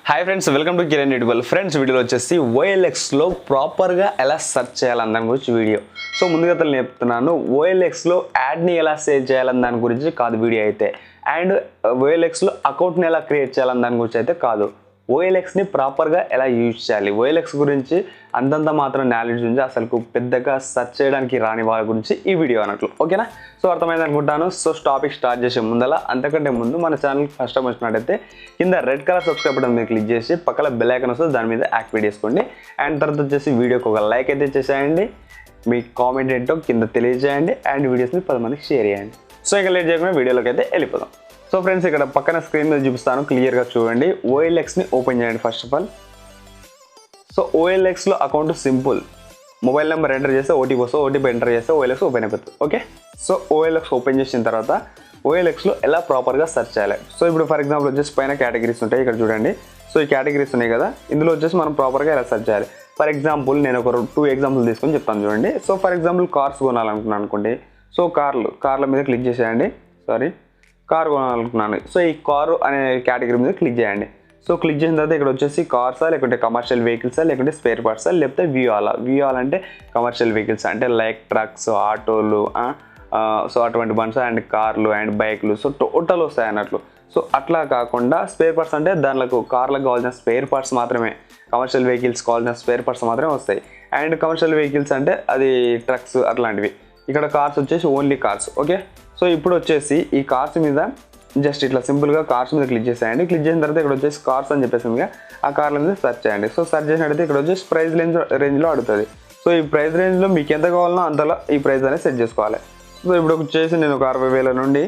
Hi friends, welcome to Kiran edible. Friends, వీడియోలో వచ్చేసి OLXలో ప్రాపర్గా ఎలా సెర్చ్ చేయాలని దాని గురించి వీడియో. సో ముందుగా నేను చెప్తున్నాను, OLXలో యాడ్ని ఎలా సేవ్ చేయాలని దాని గురించి కాదు వీడియో అయితే, అండ్ OLXలో అకౌంట్ని ఎలా క్రియేట్ చేయాలని దాని గురించి అయితే కాదు. OLXని ప్రాపర్గా ఎలా యూజ్ చేయాలి, OLX గురించి అంతంత మాత్రం నాలెడ్జ్ ఉంది, అసలు పెద్దగా సెర్చ్ చేయడానికి రాని వాళ్ళ గురించి ఈ వీడియో అన్నట్లు. ఓకేనా? సో అర్థమైంది అనుకుంటాను. సో టాపిక్ స్టార్ట్ చేసే ముందల అంతకంటే ముందు మన ఛానల్ ఫస్ట్ టైం వచ్చినట్టయితే కింద రెడ్ కలర్ సబ్స్క్రైబ్ బటన్ మీద క్లిక్ చేసి పక్కన బెల్ ఐకాన్ వస్తుంది, దాని మీద యాక్టివేట్ చేసుకోండి. అండ్ తర్వాత వచ్చేసి వీడియోకి ఒక లైక్ అయితే చేసేయండి, మీ కామెంట్ ఏంటో కింద తెలియజేయండి, అండ్ వీడియోస్ని 10 మందికి షేర్ చేయండి. సో ఇంకా లేట్ చేయకుండా వీడియోలోకి అయితే వెళ్ళిపోదాం. సో ఫ్రెండ్స్, ఇక్కడ పక్కన స్క్రీన్ మీద చూపిస్తాను, క్లియర్గా చూడండి. OLXని ఓపెన్ చేయండి ఫస్ట్ ఆఫ్ ఆల్. సో OLXలో account simple, mobile number enter చేస్తే ఓటీపీ వస్తుంది, ఓటీపీ ఎంటర్ చేస్తే OLX ఓపెన్ అయిపోతుంది. ఓకే, సో OLX ఓపెన్ చేసిన తర్వాత OLXలో ఎలా ప్రాపర్గా సెర్చ్ చేయాలి. సో ఇప్పుడు ఫర్ ఎగ్జాంపుల్ వచ్చేసి పైన కేటగిరీస్ ఉంటాయి, ఇక్కడ చూడండి. సో ఈ కేటగిరీస్ ఉన్నాయి కదా, ఇందులో వచ్చేసి మనం ప్రాపర్గా ఎలా సెర్చ్ చేయాలి. ఫర్ ఎగ్జాంపుల్ నేను ఒక 2 ఎగ్జాంపుల్ తీసుకొని చెప్తాను చూడండి. సో ఫర్ ఎగ్జాంపుల్ కార్స్ కొనాలనుకున్నాను అనుకోండి. సో కార్ల మీద క్లిక్ చేసేయండి. కార్ కొనాలనుకున్నాను. సో ఈ కారు అనే కేటగిరీ మీద క్లిక్ చేయండి. సో క్లిక్ చేసిన తర్వాత ఇక్కడ వచ్చేసి కార్సా, లేకుంటే కమర్షియల్ వెహికల్సా, లేకుంటే స్పేర్ పార్ట్సా, లేకపోతే వ్యూఆల్ అంటే కమర్షియల్ వెహికల్స్ అంటే లైక్ ట్రక్స్, ఆటోలు, సో అటువంటి బండ్స్, అండ్ కార్లు అండ్ బైక్లు, సో టోటల్ వస్తాయి అన్నట్లు. సో అట్లా కాకుండా స్పేర్ పార్ట్స్ అంటే దాంట్లో కార్లకు కావాల్సిన స్పేర్ పార్ట్స్ మాత్రమే, కమర్షియల్ వెహికల్స్ కావాల్సిన స్పేర్ పార్ట్స్ మాత్రమే వస్తాయి. అండ్ కమర్షియల్ వెహికల్స్ అంటే అది ట్రక్స్ అట్లాంటివి. ఇక్కడ కార్స్ వచ్చేసి ఓన్లీ కార్స్. ఓకే, సో ఇప్పుడు వచ్చేసి ఈ కార్స్ మీద జస్ట్ ఇట్లా సింపుల్గా కార్స్ మీద క్లిక్ చేసేయండి. క్లిక్ చేసిన తర్వాత ఇక్కడ వచ్చేసి కార్స్ అని చెప్పేసి ఆ కార్ల మీద సెర్చ్ చేయండి. సో సెర్చ్ చేసినట్టయితే ఇక్కడ వచ్చేసి ప్రైస్ రేంజ్లో అడుగుతుంది. సో ఈ ప్రైస్ రేంజ్లో మీకు ఎంత కావాలనో అంతలో ఈ ప్రైస్ అనేది సెట్ చేసుకోవాలి. సో ఇప్పుడు వచ్చేసి నేను ఒక 60,000 నుండి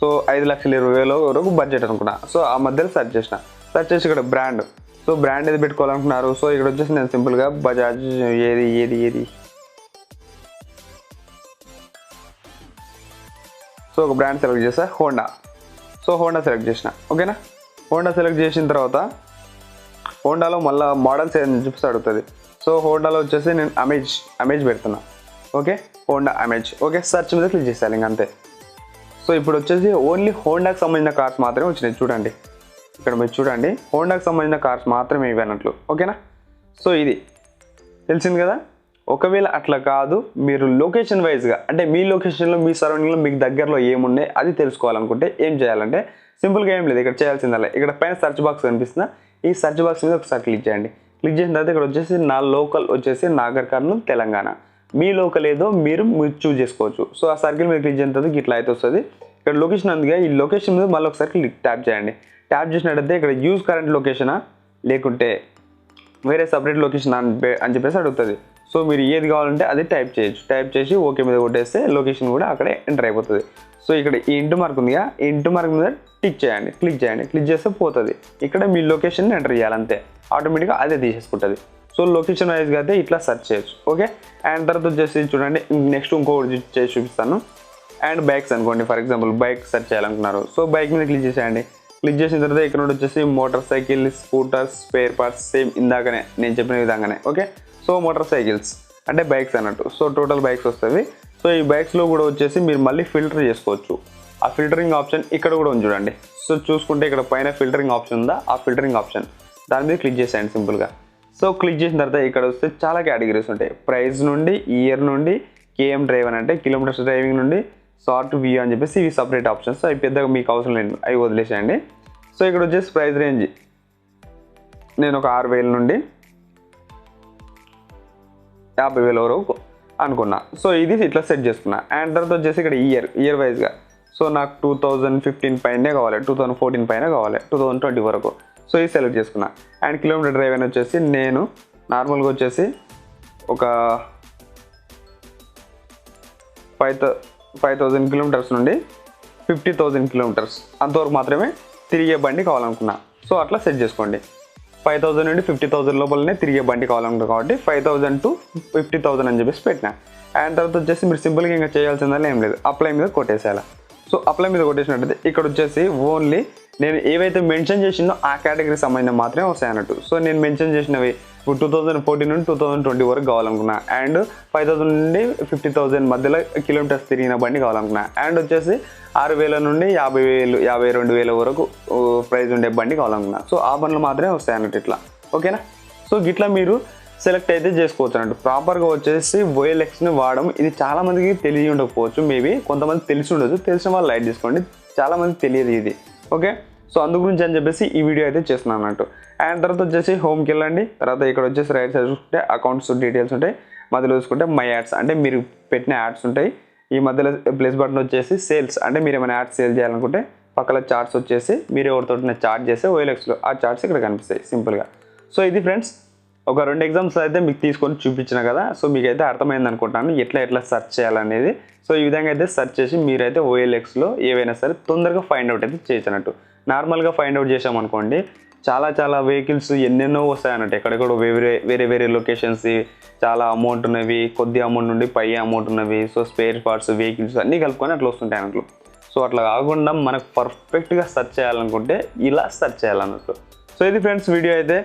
సో 5,20,000 వరకు బడ్జెట్ అనుకున్నా. సో ఆ మధ్యలో సెర్చ్ చేసి ఇక్కడ బ్రాండ్, సో బ్రాండ్ ఏది పెట్టుకోవాలనుకున్నారు. సో ఇక్కడ వచ్చేసి నేను సింపుల్గా బజాజ్ ఏది సో ఒక బ్రాండ్ సెలెక్ట్ చేస్తా, హోండా. సో హోండా సెలెక్ట్ చేసిన. ఓకేనా? హోండా సెలెక్ట్ చేసిన తర్వాత హోండాలో మళ్ళీ మోడల్స్ ఏదైనా చూపిస్తే అడుగుతుంది. సో హోండాలో వచ్చేసి నేను అమేజ్ పెడుతున్నా. Okay, Honda amaze. Okay, search మీద క్లిక్ చేసేయాలి, ఇంకంతే. సో ఇప్పుడు వచ్చేసి ఓన్లీ హోండాకి సంబంధించిన కార్స్ మాత్రమే వచ్చినాయి. చూడండి, ఇక్కడ మీరు చూడండి, హోండాకి సంబంధించిన కార్స్ మాత్రమే ఇవి అన్నట్లు. ఓకేనా? సో ఇది తెలిసింది కదా. ఒకవేళ అట్లా కాదు, మీరు లొకేషన్ వైజ్గా అంటే మీ లొకేషన్లో, మీ సరౌండింగ్లో మీకు దగ్గరలో ఏమున్నాయి అది తెలుసుకోవాలనుకుంటే ఏం చేయాలంటే సింపుల్గా ఏం లేదు, ఇక్కడ చేయాల్సిందల్లా ఇక్కడ పైన సెర్చ్ బాక్స్ కనిపిస్తుందా, ఈ సెర్చ్ బాక్స్ మీద ఒకసారి క్లిక్ చేయండి. క్లిక్ చేసిన తర్వాత ఇక్కడ వచ్చేసి నా లోకల్ వచ్చేసి నాగర్ కర్నూల్ తెలంగాణ. మీ లోకల్ ఏదో మీరు చూజ్ చేసుకోవచ్చు. సో ఆ సర్కిల్ మీద క్లిక్ చేసిన తర్వాత ఇట్లా అయితే వస్తుంది. ఇక్కడ లొకేషన్ అందుకే ఈ లొకేషన్ మీద మళ్ళీ ఒకసారి ట్యాప్ చేయండి. ట్యాప్ చేసినట్టయితే ఇక్కడ యూజ్ కరెంట్ లొకేషనా లేకుంటే వేరే సపరేట్ లొకేషన్ అని చెప్పేసి అడుగుతుంది. సో మీరు ఏది కావాలంటే అది టైప్ చేయొచ్చు. టైప్ చేసి ఓకే మీద కొట్టేస్తే లొకేషన్ కూడా అక్కడే ఎంటర్ అయిపోతుంది. సో ఇక్కడ ఈ ఇంటూ మార్క్ ఉందిగా, ఈ ఇంటూ మార్క్ మీద క్లిక్ చేయండి. క్లిక్ చేస్తే పోతుంది. ఇక్కడ మీ లొకేషన్ ఎంటర్ చేయాలి, అంతే. ఆటోమేటిక్గా అదే తీసేసుకుంటుంది. సో లొకేషన్ వైజ్గా అయితే ఇట్లా సెర్చ్ చేయొచ్చు. ఓకే, అండ్ తర్వాత వచ్చేసి చూడండి, నెక్స్ట్ ఇంకొకటి చేసి చూపిస్తాను. అండ్ బైక్స్ అనుకోండి, ఫర్ ఎగ్జాంపుల్ బైక్ సెర్చ్ చేయాలనుకున్నారు. సో బైక్ మీద క్లిక్ చేసేయండి. క్లిక్ చేసిన తర్వాత ఇక్కడ వచ్చేసి motorcycle, scooters, spare parts, same ఇందాకనే నేను చెప్పిన విధంగానే. ఓకే, సో మోటార్ సైకిల్స్ అంటే బైక్స్ అన్నట్టు. సో టోటల్ బైక్స్ వస్తుంది. సో ఈ బైక్స్లో కూడా వచ్చేసి మీరు మళ్ళీ ఫిల్టర్ చేసుకోవచ్చు. ఆ ఫిల్టరింగ్ ఆప్షన్ ఇక్కడ కూడా ఉంది చూడండి. సో చూసుకుంటే ఇక్కడ పైన ఫిల్టరింగ్ ఆప్షన్ ఉందా, ఆ ఫిల్టరింగ్ ఆప్షన్ దాని మీద క్లిక్ చేసేయండి సింపుల్గా. సో క్లిక్ చేసిన తర్వాత ఇక్కడ వస్తే చాలా కేటగిరీస్ ఉంటాయి. ప్రైస్ నుండి, ఇయర్ నుండి, కేఎం డ్రైవ్ అంటే కిలోమీటర్స్ డ్రైవింగ్ నుండి, షార్ట్ వ్యూ అని చెప్పేసి ఇవి సపరేట్ ఆప్షన్స్. అవి పెద్దగా మీకు అవసరం లేదు, అవి వదిలేసేయండి. సో ఇక్కడ వచ్చేసి ప్రైస్ రేంజ్ నేను ఒక 6,000 నుండి 50,000 వరకు అనుకున్నా. సో ఇది ఇట్లా సెట్ చేసుకున్నా. అండ్ తర్వాత వచ్చేసి ఇక్కడ ఇయర్ వైజ్గా సో నాకు 2015 పైనే కావాలి, 2014 పైన కావాలి, 2020 వరకు. సో ఇది సెలెక్ట్ చేసుకున్నా. అండ్ కిలోమీటర్ డ్రైవ్ అని వచ్చేసి నేను నార్మల్గా వచ్చేసి ఒక 5,000 కిలోమీటర్స్ నుండి 50,000 కిలోమీటర్స్ అంతవరకు మాత్రమే తిరిగే బండి కావాలనుకున్నా. సో అట్లా సెట్ చేసుకోండి. 5,000 నుండి 50,000 లోపలనే తిరిగే బండి కావాలనుకున్నా కాబట్టి 5,000 to 50,000 అని చెప్పేసి పెట్టినా. అండ్ తర్వాత వచ్చేసి మీరు సింపుల్గా ఇంకా చేయాల్సిందని ఏం లేదు, అప్లై మీద కొట్టేసేయాలి. సో అప్లై మీద కొట్టేసినట్టయితే ఇక్కడ వచ్చేసి ఓన్లీ నేను ఏవైతే మెన్షన్ చేసినో ఆ కేటగిరీకి సంబంధించిన మాత్రమే వస్తాయి అన్నట్టు. సో నేను మెన్షన్ చేసినవి 2014 నుండి 2020 వరకు కావాలనుకున్నా. అండ్ 5,000 నుండి 50,000 మధ్యలో కిలోమీటర్స్ తిరిగిన బండి కావాలనుకున్నా. అండ్ వచ్చేసి 6,000 నుండి 50,000 52,000 వరకు ప్రైస్ ఉండే బండి కావాలనుకున్నా. సో ఆ బండ్లు మాత్రమే వస్తాయి అన్నట్టు ఇట్లా. ఓకేనా? సో గిట్లా మీరు సెలెక్ట్ అయితే చేసుకోవచ్చు అన్నట్టు. ప్రాపర్గా వచ్చేసి OLXని వాడడం ఇది చాలామందికి తెలియ ఉండకపోవచ్చు. మేబీ కొంతమంది తెలిసి ఉండదు. తెలిసిన వాళ్ళు లైట్ తీసుకోండి. చాలామందికి తెలియదు ఇది. ఓకే, సో అందు గురించి అని చెప్పేసి ఈ వీడియో అయితే చేస్తున్నాను అన్నట్టు. అండ్ తర్వాత వచ్చేసి హోమ్కి వెళ్ళండి. తర్వాత ఇక్కడ వచ్చేసి రైట్ సైడ్ చూసుకుంటే అకౌంట్స్ డీటెయిల్స్ ఉంటాయి. మధ్యలో చూసుకుంటే మై యాడ్స్ అంటే మీరు పెట్టిన యాడ్స్ ఉంటాయి. ఈ మధ్యలో ప్లేస్ బటన్ వచ్చేసి సేల్స్ అంటే మీరు ఏమైనా యాడ్స్ సేల్ చేయాలనుకుంటే పక్కన చార్ట్స్ వచ్చేసి మీరు ఎవరితో చార్ట్ చేస్తే OLXలో ఆ చార్ట్స్ ఇక్కడ కనిపిస్తాయి సింపుల్గా. సో ఇది ఫ్రెండ్స్ ఒక 2 ఎగ్జామ్స్ అయితే మీకు తీసుకొని చూపించిన కదా. సో మీకైతే అర్థమైంది అనుకుంటాను ఎట్లా సెర్చ్ చేయాలనేది. సో ఈ విధంగా అయితే సెర్చ్ చేసి మీరైతే OLXలో ఏవైనా సరే తొందరగా ఫైండ్ అవుట్ అయితే చేయొచ్చు. నార్మల్గా ఫైండ్ అవుట్ చేసామనుకోండి చాలా వెహికల్స్ ఎన్నెన్నో వస్తాయన్నట్టు. ఎక్కడెక్కడో వేరే లొకేషన్స్ చాలా అమౌంట్ ఉన్నవి, కొద్ది అమౌంట్ నుండి పై అమౌంట్ ఉన్నవి. సో స్పేర్ పార్ట్స్ వెహికల్స్ అన్నీ కలుపుకొని అట్లా వస్తుంటాయి అన్నట్లు. సో అట్లా కాకుండా మనకు పర్ఫెక్ట్గా సెర్చ్ చేయాలనుకుంటే ఇలా సెర్చ్ చేయాలన్నట్టు. సో ఇది ఫ్రెండ్స్ వీడియో అయితే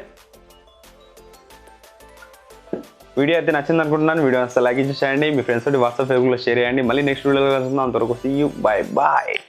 నచ్చింది అనుకుంటున్నాను. వీడియో అసలు లైక్ ఇచ్చేయండి. మీ ఫ్రెండ్స్ తోటి వాట్సాప్ ఫేస్బుక్లో షేర్ చేయండి. మళ్ళీ నెక్స్ట్ వీడియోలో కలుసుకుందాం. అంతవరకు సీ యూ, బాయ్.